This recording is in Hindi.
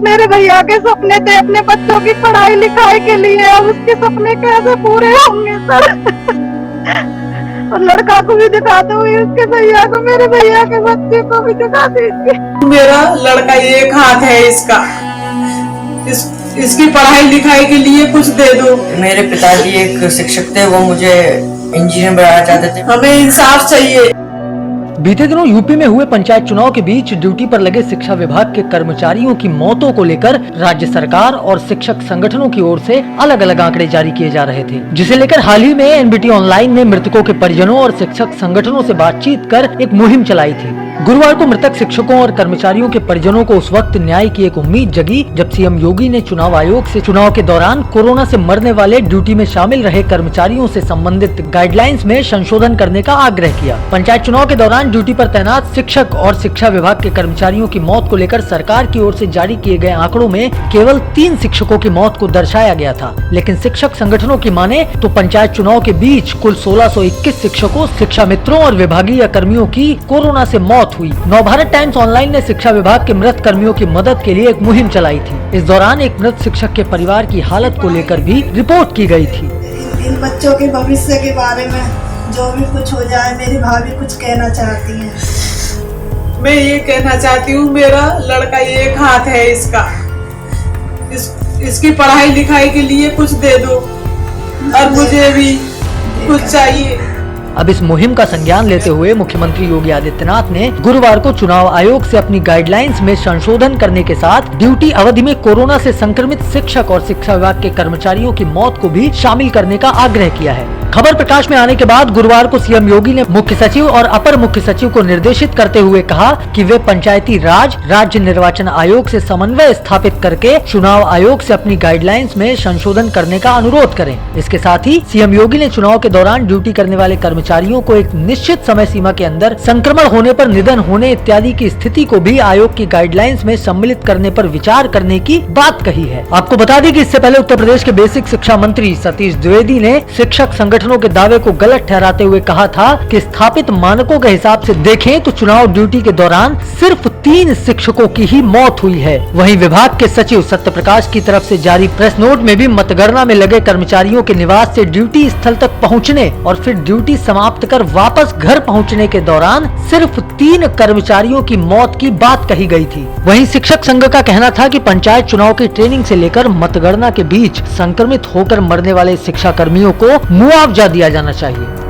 मेरे भैया के सपने थे अपने बच्चों की पढ़ाई लिखाई के लिए, अब उसके सपने कैसे पूरे होंगे सर। और लड़का को भी दिखा दो, उसके भैया को, मेरे भैया के बच्चे को भी दिखा दीजिए। मेरा लड़का एक हाथ है इसका, इसकी पढ़ाई लिखाई के लिए कुछ दे दो। मेरे पिताजी एक शिक्षक थे, वो मुझे इंजीनियर बनाना चाहते थे। हमें इंसाफ चाहिए। बीते दिनों यूपी में हुए पंचायत चुनाव के बीच ड्यूटी पर लगे शिक्षा विभाग के कर्मचारियों की मौतों को लेकर राज्य सरकार और शिक्षक संगठनों की ओर से अलग अलग आंकड़े जारी किए जा रहे थे, जिसे लेकर हाल ही में एनबीटी ऑनलाइन ने मृतकों के परिजनों और शिक्षक संगठनों से बातचीत कर एक मुहिम चलाई थी। गुरुवार को मृतक शिक्षकों और कर्मचारियों के परिजनों को उस वक्त न्याय की एक उम्मीद जगी जब सीएम योगी ने चुनाव आयोग से चुनाव के दौरान कोरोना से मरने वाले ड्यूटी में शामिल रहे कर्मचारियों से संबंधित गाइडलाइंस में संशोधन करने का आग्रह किया। पंचायत चुनाव के दौरान ड्यूटी पर तैनात शिक्षक और शिक्षा विभाग के कर्मचारियों की मौत को लेकर सरकार की ओर से जारी किए गए आंकड़ों में केवल 3 शिक्षकों की मौत को दर्शाया गया था, लेकिन शिक्षक संगठनों की माने तो पंचायत चुनाव के बीच कुल 1621 शिक्षकों, शिक्षा मित्रों और विभागीय कर्मियों की कोरोना से मौत हुई। नवभारत टाइम्स ऑनलाइन ने शिक्षा विभाग के मृत कर्मियों की मदद के लिए एक मुहिम चलाई थी। इस दौरान एक मृत शिक्षक के परिवार की हालत को लेकर भी रिपोर्ट की गई थी। इन बच्चों के भविष्य के बारे में जो भी कुछ हो जाए, मेरी भाभी कुछ कहना चाहती है। मैं ये कहना चाहती हूँ, मेरा लड़का एक हाथ है इसका, इसकी पढ़ाई लिखाई के लिए कुछ दे दो और मुझे भी कुछ चाहिए। अब इस मुहिम का संज्ञान लेते हुए मुख्यमंत्री योगी आदित्यनाथ ने गुरुवार को चुनाव आयोग से अपनी गाइडलाइंस में संशोधन करने के साथ ड्यूटी अवधि में कोरोना से संक्रमित शिक्षक और शिक्षा विभाग के कर्मचारियों की मौत को भी शामिल करने का आग्रह किया है। खबर प्रकाश में आने के बाद गुरुवार को सीएम योगी ने मुख्य सचिव और अपर मुख्य सचिव को निर्देशित करते हुए कहा कि वे पंचायती राज राज्य निर्वाचन आयोग से समन्वय स्थापित करके चुनाव आयोग से अपनी गाइडलाइंस में संशोधन करने का अनुरोध करें। इसके साथ ही सीएम योगी ने चुनाव के दौरान ड्यूटी करने वाले कर्मचारियों को एक निश्चित समय सीमा के अंदर संक्रमण होने पर निधन होने इत्यादि की स्थिति को भी आयोग की गाइडलाइंस में सम्मिलित करने पर विचार करने की बात कही है। आपको बता दें कि इससे पहले उत्तर प्रदेश के बेसिक शिक्षा मंत्री सतीश द्विवेदी ने शिक्षक संगठनों के दावे को गलत ठहराते हुए कहा था कि स्थापित मानकों के हिसाब से देखें तो चुनाव ड्यूटी के दौरान सिर्फ 3 शिक्षकों की ही मौत हुई है। वहीं विभाग के सचिव सत्य प्रकाश की तरफ से जारी प्रेस नोट में भी मतगणना में लगे कर्मचारियों के निवास से ड्यूटी स्थल तक पहुंचने और फिर ड्यूटी समाप्त कर वापस घर पहुंचने के दौरान सिर्फ 3 कर्मचारियों की मौत की बात कही गई थी। वहीं शिक्षक संघ का कहना था कि पंचायत चुनाव की ट्रेनिंग से लेकर मतगणना के बीच संक्रमित होकर मरने वाले शिक्षा कर्मियों को मुआवजा दिया जाना चाहिए।